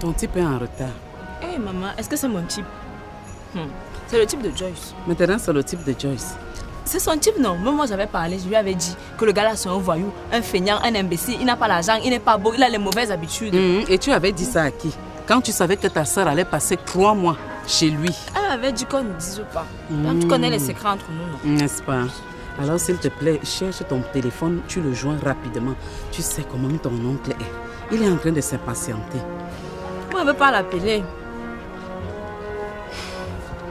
Ton type est en retard. Hé maman, est-ce que c'est mon type? C'est le type de Joyce. Maintenant, c'est le type de Joyce. C'est son type, non? Même moi, j'avais parlé, je lui avais dit que le gars là, c'est un voyou, un feignant, un imbécile. Il n'a pas l'argent, il n'est pas beau, il a les mauvaises habitudes. Et tu avais dit ça à qui? Quand tu savais que ta soeur allait passer 3 mois chez lui. Elle m'avait dit qu'on ne dise pas. Donc, tu connais les secrets entre nous, non? N'est-ce pas? Alors, s'il te plaît, cherche ton téléphone, tu le joins rapidement. Tu sais comment ton oncle est. Il est en train de s'impatienter. Moi, je ne veux pas l'appeler.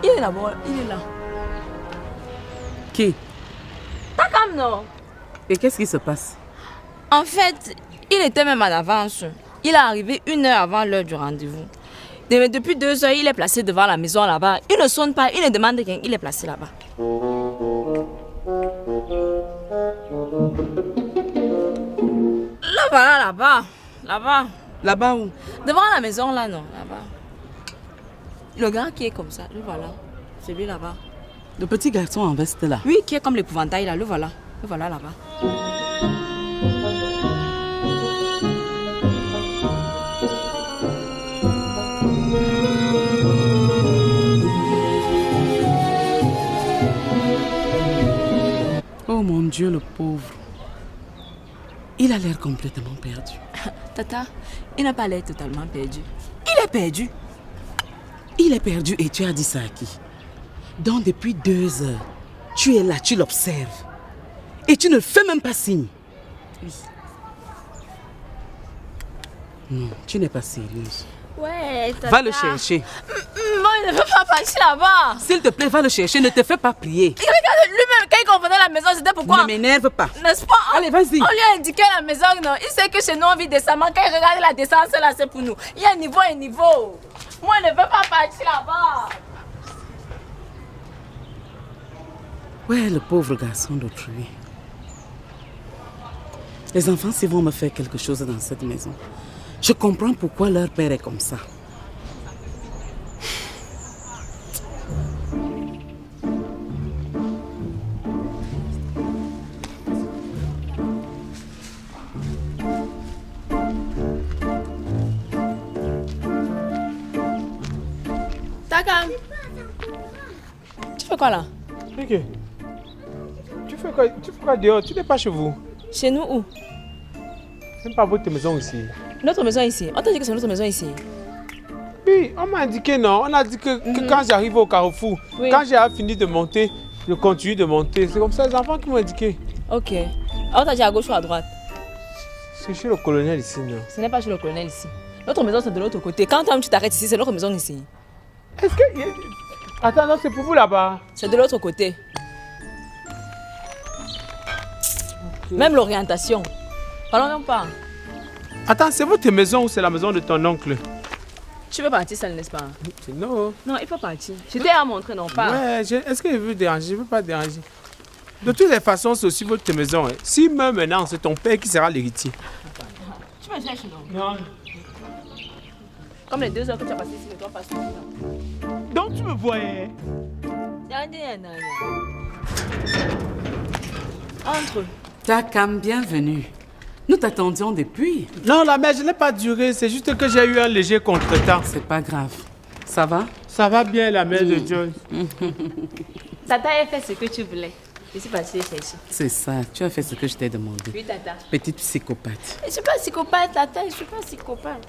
Il est là-bas, il est là. Qui? Takam, non? Et qu'est-ce qui se passe? En fait, il était même en avance. Il est arrivé 1 heure avant l'heure du rendez-vous. Depuis 2 heures, il est placé devant la maison là-bas. Il ne sonne pas, il ne demande rien, il est placé là-bas. Là, voilà, là-bas. Là-bas. Là-bas où? Devant la maison, là, non. Là-bas. Le gars qui est comme ça, le voilà. C'est lui là-bas. Le petit garçon en veste là? Oui, qui est comme l'épouvantail là, le voilà. Le voilà là-bas. Oh mon Dieu, le pauvre. Il a l'air complètement perdu. Tata, il n'a pas l'air totalement perdu. Il est perdu. Il est perdu et tu as dit ça à qui? Donc depuis 2 heures, tu es là, tu l'observes. Et tu ne fais même pas signe. Oui. Non, tu n'es pas sérieuse. Ouais, tata. Va le chercher. Moi, il ne veut pas partir là-bas. S'il te plaît, va le chercher, ne te fais pas prier. Et regarde, lui-même, quand il confondait la maison, c'était pourquoi? Ne m'énerve pas. N'est-ce pas? Allez, vas-y. On lui a indiqué la maison, non? Il sait que chez nous, on vit décemment. Quand il regarde la descente, là, c'est pour nous. Il y a un niveau et un niveau. Moi, je ne veux pas partir là-bas. Ouais, le pauvre garçon d'autrui. Les enfants, s'ils vont me faire quelque chose dans cette maison, je comprends pourquoi leur père est comme ça. Takam, tu fais quoi là? Ok. Tu fais quoi dehors? Tu n'es pas chez vous? Chez nous où? C'est pas votre maison ici. Notre maison ici. On t'a dit que c'est notre maison ici. Oui, on m'a indiqué non. On a dit que quand j'arrive au carrefour, Oui. quand j'ai fini de monter, je continue de monter. C'est comme ça les enfants qui m'ont indiqué. Ok. On t'a dit à gauche ou à droite? C'est chez le colonel ici, non? Ce n'est pas chez le colonel ici. Notre maison c'est de l'autre côté. Quand tu t'arrêtes ici, c'est notre maison ici. Est-ce que... Attends, non, c'est pour vous là-bas. C'est de l'autre côté. Okay. Même l'orientation. Parlons même pas. Attends, c'est votre maison ou c'est la maison de ton oncle? Tu veux partir seul, n'est-ce pas? Non. Non, il faut partir. Je t'ai à montrer, non pas. Ouais, est-ce que je veux déranger? Je ne veux pas déranger. De toutes les façons, c'est aussi votre maison. Hein. Si meurt maintenant, c'est ton père qui sera l'héritier. Tu me cherches, non? Non. Comme les 2 heures que tu as passées ici, ne dois pas suivre. Donc tu me voyais? Entre. Takam, bienvenue. Nous t'attendions depuis. Non, la mère, je n'ai pas duré. C'est juste que j'ai eu un léger contretemps. C'est pas grave. Ça va? Ça va bien, la mère de Joy. Tata a fait ce que tu voulais. Je suis partie chercher. C'est ça, tu as fait ce que je t'ai demandé. Oui, Tata. Petite psychopathe. Je ne suis pas psychopathe, Tata. Je ne suis pas psychopathe.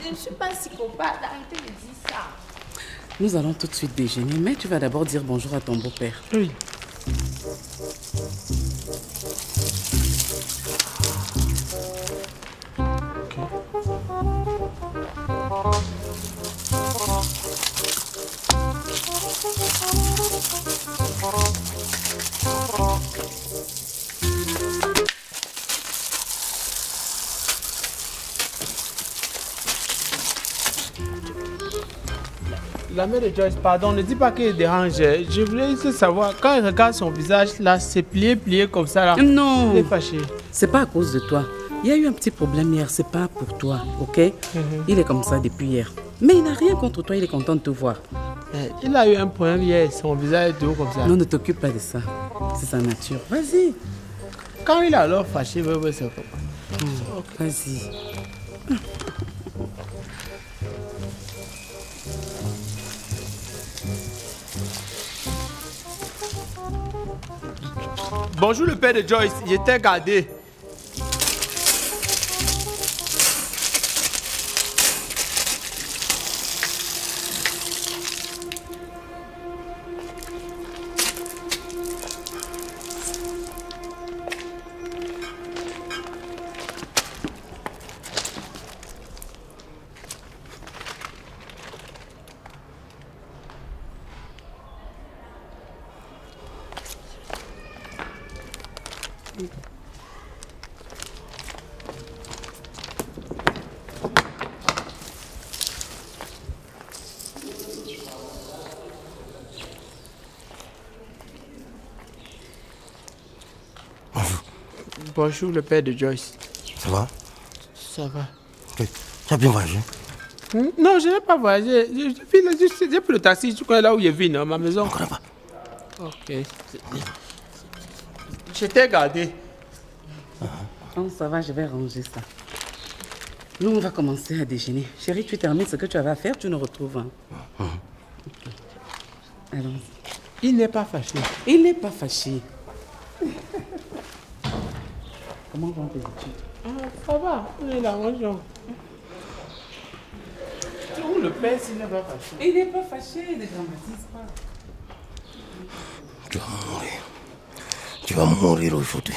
Je ne suis pas psychopathe. Arrêtez de dire ça. Nous allons tout de suite déjeuner, mais tu vas d'abord dire bonjour à ton beau-père. Oui. La mère de Joyce, pardon, ne dis pas qu'il dérange. Je voulais juste savoir, quand il regarde son visage, là, c'est plié comme ça, là. Non, Il est fâché. c'est pas à cause de toi. Il y a eu un petit problème hier, c'est pas pour toi, ok? Il est comme ça depuis hier. Mais il n'a rien contre toi, il est content de te voir. Il a eu un problème hier, son visage est doux comme ça. Non, ne t'occupe pas de ça. C'est sa nature. Vas-y. Quand il est alors fâché, c'est comme... Vas-y. Bonjour le père de Joyce, j'étais gardé. Bonjour le père de Joyce. Ça va? Ça va. Oui. Tu as bien voyagé? Non, je n'ai pas voyagé. J'ai pris le taxi, tu connais là où je vis, non, ma maison. Je ne connais pas. Ok. J'étais gardé. Oh, ça va, je vais ranger ça. Nous, on va commencer à déjeuner. Chérie, tu termines ce que tu avais à faire, tu nous retrouves. Hein? Okay. Allons-y. Il n'est pas fâché. Il n'est pas fâché. Comment vont tes études? Ça va, on est là, bonjour. Où le père s'il n'est pas fâché? Il n'est pas fâché, ne dramatise pas. Tu vas mourir. Tu vas mourir aujourd'hui.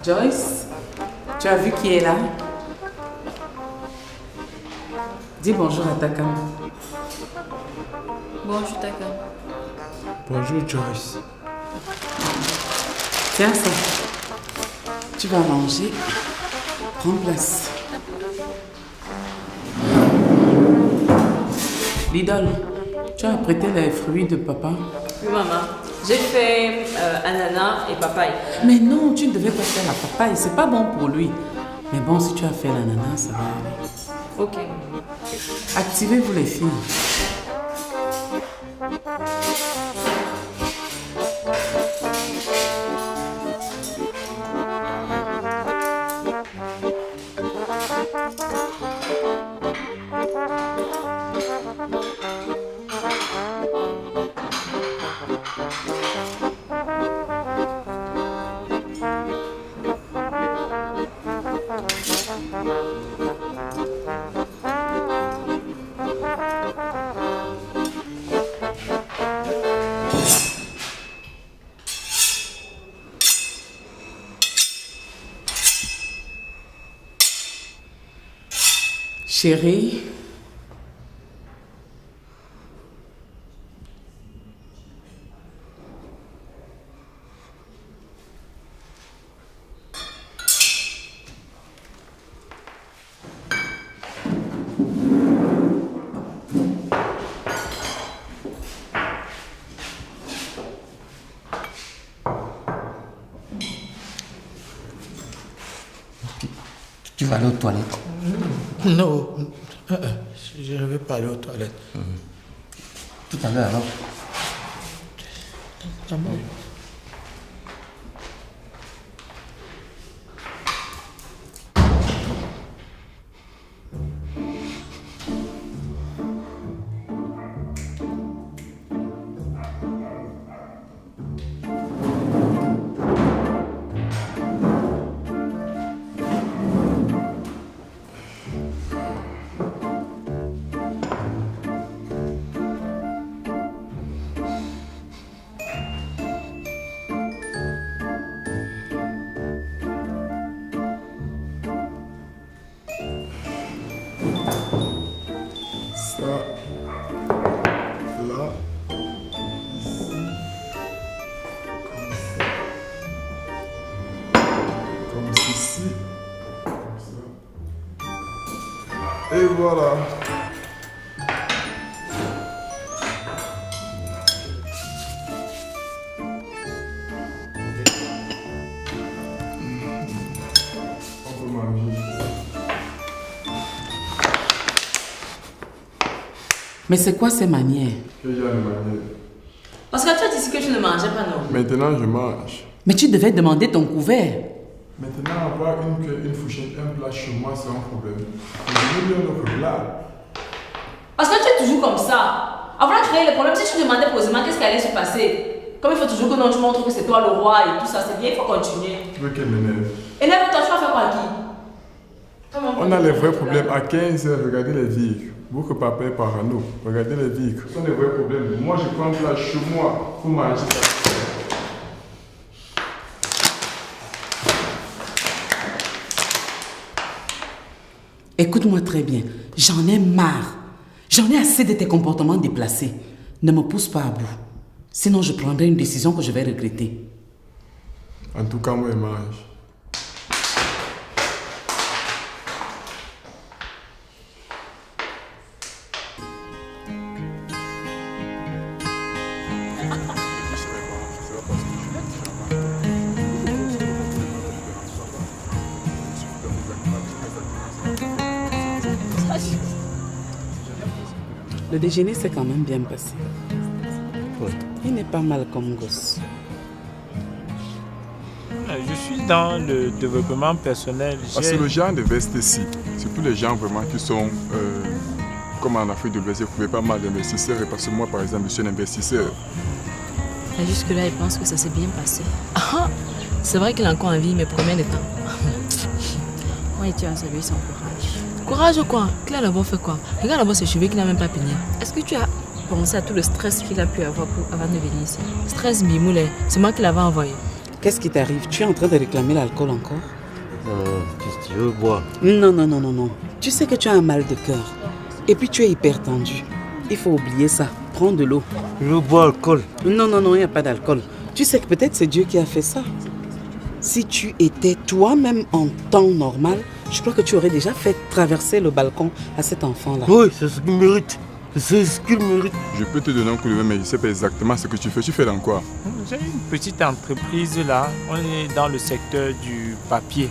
Joyce, tu as vu qui est là? Dis bonjour à Taka. Bonjour Taka. Bonjour Joyce. Tiens ça. Tu vas manger. Prends place. L'idole, tu as apprêté les fruits de papa? Oui maman. J'ai fait ananas et papaye. Mais non, tu ne devais pas faire la papaye, c'est pas bon pour lui. Mais bon, si tu as fait l'ananas, ça va aller. Ok. Activez-vous les filles. Chérie, Tu vas aller aux toilettes? Non, je ne vais pas aller aux toilettes. Tout à l'heure alors? D'abord. Là, comme ceci, comme ça. Et voilà. On peut manger. mais c'est quoi ces manières? Quel genre de manière? Parce que tu as dit que tu ne mangeais pas, non? Maintenant, je mange. Mais tu devais demander ton couvert. Maintenant, avoir une fourchette, un plat chez moi, c'est un problème. Je veux bien notre plat. Parce que tu es toujours comme ça. Avant de créer le problème, si tu demandais posément qu'est-ce qui allait se passer, comme il faut toujours que non, tu montres que c'est toi le roi et tout ça, c'est bien, il faut continuer. Tu veux qu'elle m'énerve? Énerve-toi, tu vas faire quoi à qui? On a les vrais problèmes. À 15h, regardez les véhicules. Vous que papa est parano, regardez les véhicules. Ce sont des vrais problèmes. Moi, je prends place chez moi pour manger ça. Écoute-moi très bien, j'en ai marre. J'en ai assez de tes comportements déplacés. Ne me pousse pas à bout. Sinon, je prendrai une décision que je vais regretter. En tout cas, moi, je mange. Le déjeuner s'est quand même bien passé. Ouais. Il n'est pas mal comme gosse. Je suis dans le développement personnel. Parce que le genre d'investisseurs, c'est tous les gens vraiment qui sont, comme en Afrique de l'Ouest, vous pouvez pas mal d'investisseurs. Et parce que moi, par exemple, je suis un investisseur. Et jusque-là, il pense que ça s'est bien passé. Ah, c'est vrai qu'il a encore envie, mais combien de temps? Oui, tu as salué son courage. Courage quoi? Qu'il a d'abord fait quoi? Regarde d'abord ses cheveux qu'il n'a même pas peigné. Est-ce que tu as pensé à tout le stress qu'il a pu avoir avant de venir ici? Stress Bimoulé, c'est moi qui l'avais envoyé. Qu'est-ce qui t'arrive? Tu es en train de réclamer l'alcool encore? Qu'est-ce que tu veux boire? Non, non, non, non, non. Tu sais que tu as un mal de cœur. Et puis tu es hyper tendu. Il faut oublier ça. Prends de l'eau. Je veux boire alcool. Non, non, non, il n'y a pas d'alcool. Tu sais que peut-être c'est Dieu qui a fait ça. Si tu étais toi-même en temps normal, je crois que tu aurais déjà fait traverser le balcon à cet enfant-là. Oui, c'est ce qu'il mérite. C'est ce qu'il mérite. Je peux te donner un coup de main, mais je ne sais pas exactement ce que tu fais. Tu fais dans quoi? J'ai une petite entreprise là. On est dans le secteur du papier.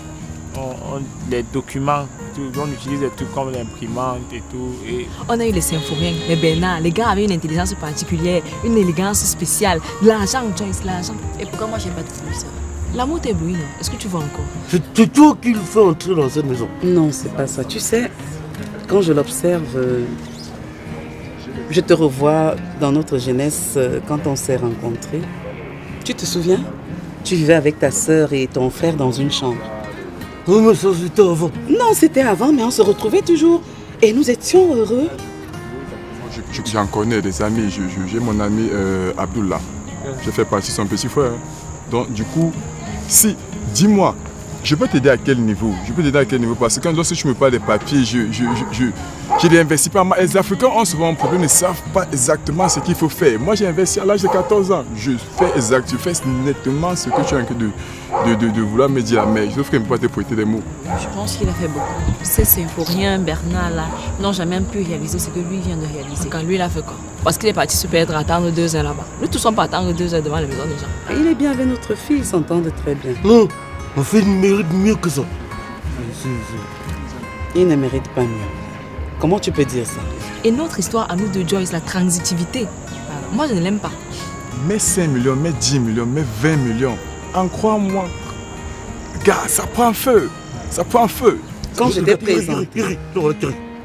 Les documents, on utilise des trucs comme l'imprimante et tout. Et... On a eu les symphoriens, les Bernard. Les gars avaient une intelligence particulière, une élégance spéciale. L'argent, Joyce, l'argent. Et pourquoi moi j'ai pas trouvé ça? L'amour t'éblouit, non? Est-ce que tu vois encore? C'est toi qui le fais entrer dans cette maison. Non, c'est pas ça. Tu sais, quand je l'observe, je te revois dans notre jeunesse quand on s'est rencontrés. Tu te souviens? Tu vivais avec ta sœur et ton frère dans une chambre. Oui, mais ça c'était avant. Non, c'était avant, mais on se retrouvait toujours. Et nous étions heureux. J'en connais des amis. J'ai mon ami Abdullah. Je fais partie de son petit frère. Donc, du coup, si, dis-moi, je peux t'aider à quel niveau? Je peux t'aider à quel niveau? Parce que lorsque tu me parles des papiers, je n'ai investi pas. Les Africains ont souvent un problème, ils ne savent pas exactement ce qu'il faut faire. Moi, j'ai investi à l'âge de 14 ans. Je fais nettement ce que tu es en train de vouloir me dire. Mais je ne peux pas te prêter des mots. Je pense qu'il a fait beaucoup. Ces symphoriens, Bernard là, n'ont jamais pu réaliser ce que lui vient de réaliser. Quand lui, il a fait quoi? Parce qu'il est parti se perdre, attendre 2 heures là-bas. Nous tous sommes pas attendre 2 heures devant la maison des gens. Il est bien avec notre fille, ils s'entendent très bien. Non, ma fille mérite mieux que ça. Il ne mérite pas mieux. Comment tu peux dire ça? Et notre histoire à nous de Joyce, la transitivité. Moi, je ne l'aime pas. Mets 5 millions, mets 10 millions, mets 20 millions. En crois-moi, gars, ça prend feu. Ça prend feu. Quand je t'ai présenté...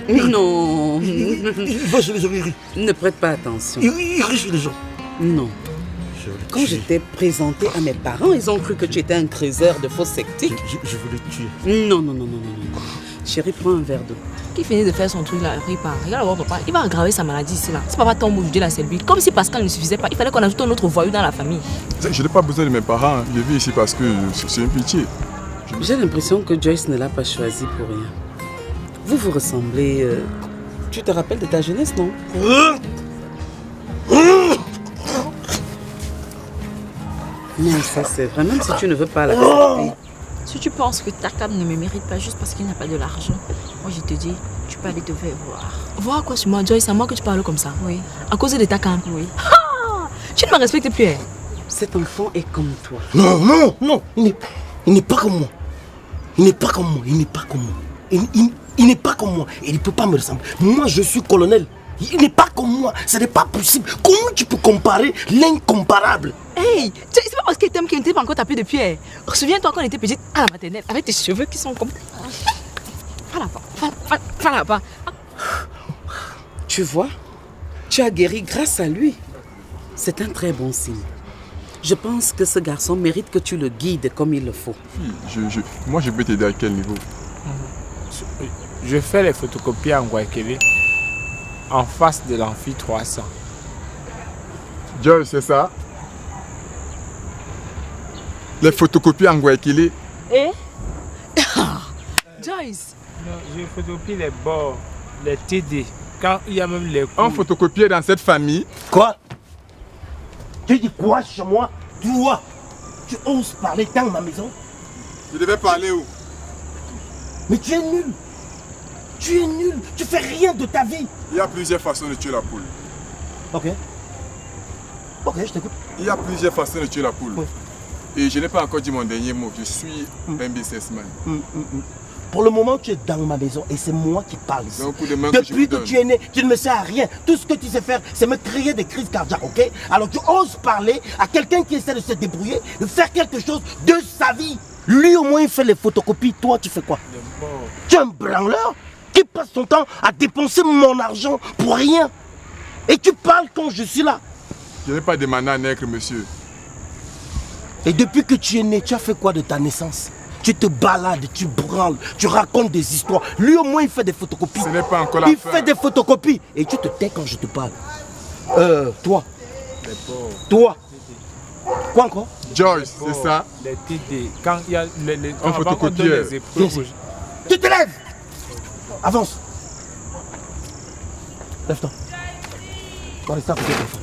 Non. Il va chez les gens, il rit. Ne prête pas attention. Il rit chez les gens. Non. Quand je t'ai présenté à mes parents, ils ont cru que tu étais un trésor de faux sceptiques. Je veux le tuer. Non, non, non, non, non, non. Chérie, prends un verre d'eau. Qui finit de faire son truc là, il part. Regarde voir papa, il va aggraver sa maladie ici là. Si papa tombe aujourd'hui là, c'est lui. Comme si Pascal ne suffisait pas, il fallait qu'on ajoute un autre voyou dans la famille. Je n'ai pas besoin de mes parents. Je vis ici parce que c'est une pitié. J'ai l'impression que Joyce ne l'a pas choisi pour rien. Vous vous ressemblez. Tu te rappelles de ta jeunesse, non? Non, ça c'est vrai. Même si tu ne veux pas l'accepter. Si tu penses que Takam ne me mérite pas juste parce qu'il n'a pas de l'argent, moi je te dis, tu peux aller te faire voir. Voir quoi sur moi, Joyce? C'est à moi que tu parles comme ça? Oui. À cause de ta camp? Oui. Ah, tu ne me respectes plus. Hein? Cet enfant est comme toi. Non, non, non. Il n'est pas comme moi. Il n'est pas comme moi. Il n'est pas comme moi. Il n'est pas comme moi. Il ne peut pas me ressembler. Moi, je suis colonel. Il n'est pas comme moi. Ce n'est pas possible. Comment tu peux comparer l'incomparable? Eh, Hey, c'est pas parce qu'il t'aime qu'il ne t'a pas encore tapé depuis. Souviens-toi quand on était petite à la maternelle, avec tes cheveux qui sont comme... Va là-bas. Tu vois, tu as guéri grâce à lui. C'est un très bon signe. Je pense que ce garçon mérite que tu le guides comme il le faut. Moi, je peux t'aider à quel niveau? Je fais les photocopies en Guayaquil en face de l'amphi 300. Joyce, c'est ça? Les photocopies en Guayaquil? Eh? Joyce. Non, je photocopie les bords, les TD. Quand il y a même les coups. On photocopiait dans cette famille. Quoi? Tu dis quoi chez moi? Toi, tu oses parler dans ma maison? Je devais parler où? Mais tu es nul. Tu es nul. Tu fais rien de ta vie. Il y a plusieurs façons de tuer la poule. Ok. Ok, je t'écoute. Il y a plusieurs façons de tuer la poule. Oui. Et je n'ai pas encore dit mon dernier mot. Je suis un businessman. Pour le moment, tu es dans ma maison et c'est moi qui parle ici. C'est un coup de main que je Depuis vous que donne. tu es né, tu ne me sers à rien. Tout ce que tu sais faire, c'est me créer des crises cardiaques, ok? Alors tu oses parler à quelqu'un qui essaie de se débrouiller, de faire quelque chose de sa vie. Lui, au moins, il fait les photocopies. Toi, tu fais quoi? Tu es un branleur qui passe son temps à dépenser mon argent pour rien. Et tu parles quand je suis là. Je n'ai pas demandé à naître, monsieur. Et depuis que tu es né, tu as fait quoi de ta naissance? Tu te balades, tu branles, tu racontes des histoires. Lui, au moins, il fait des photocopies. Ce n'est pas encore la Il fin. fait des photocopies. Et tu te tais quand je te parle. Toi. Toi. Quoi encore? Joyce, c'est ça? Les TD. Quand il y a les Un photocopieur. les épreuves. Tu te lèves. Avance. Lève-toi. On va rester à côté de ton téléphone.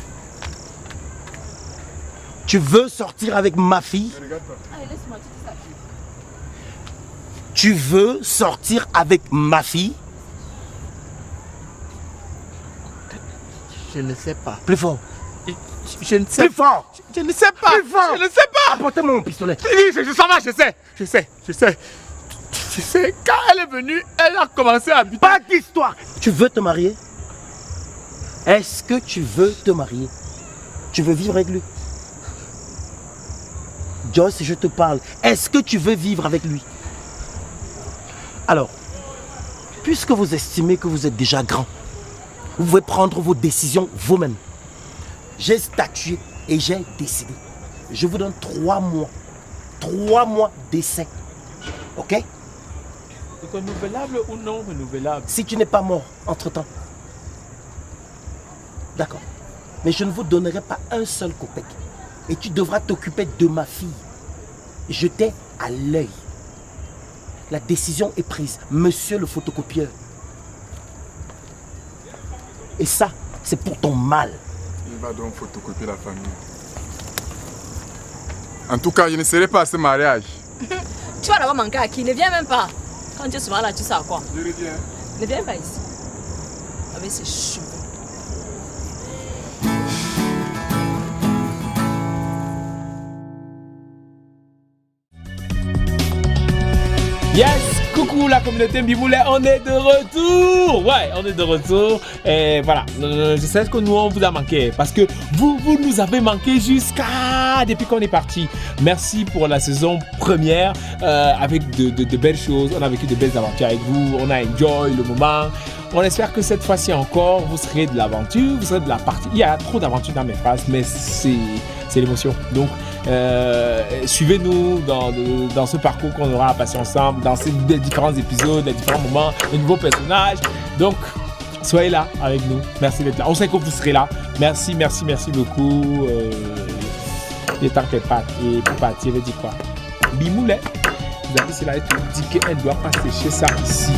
Tu veux sortir avec ma fille? Tu veux sortir avec ma fille? Je ne sais pas. Plus fort. Je ne sais Plus fort. Je ne sais pas. Plus fort. Je ne sais pas. Apportez-moi mon pistolet. Ça va, je sais. Je sais. Quand elle est venue, elle a commencé à habiter. Pas d'histoire. Tu veux te marier? Est-ce que tu veux te marier? Tu veux vivre avec lui? Joyce, je te parle. Est-ce que tu veux vivre avec lui? Alors, puisque vous estimez que vous êtes déjà grand, vous pouvez prendre vos décisions vous-même. J'ai statué et j'ai décidé. Je vous donne 3 mois. 3 mois d'essai. Ok? Renouvelable ou non renouvelable? Si tu n'es pas mort entre-temps. D'accord. Mais je ne vous donnerai pas un seul copec. Et tu devras t'occuper de ma fille. Je t'ai à l'œil. La décision est prise. Monsieur le photocopieur. Et ça, c'est pour ton mal. Il va donc photocopier la famille. En tout cas, je ne serai pas à ce mariage. Tu vas d'abord manquer à qui? Ne viens même pas. Quand tu es souvent là, tu sais à quoi? Je reviens. Ne viens pas ici. Avec ses cheveux. Yes, coucou la communauté Mbimoulet, on est de retour. Ouais, on est de retour. Et voilà, je sais que nous on vous a manqué parce que vous nous avez manqué depuis qu'on est parti. Merci pour la saison première avec de belles choses. On a vécu de belles aventures avec vous. On a enjoy le moment. On espère que cette fois-ci encore, vous serez de l'aventure, vous serez de la partie. Il y a trop d'aventures dans mes phrases, mais c'est l'émotion. Donc, suivez-nous dans ce parcours qu'on aura à passer ensemble, dans ces différents épisodes, les différents moments, les nouveaux personnages. Donc, soyez là avec nous. Merci d'être là. On sait que vous serez là. Merci beaucoup. Il est temps qu'elle parte. Et pour partir, elle dit quoi? Bimoulet. Vous avez cela et tout dit qu'elle ne doit pas sécher ça ici.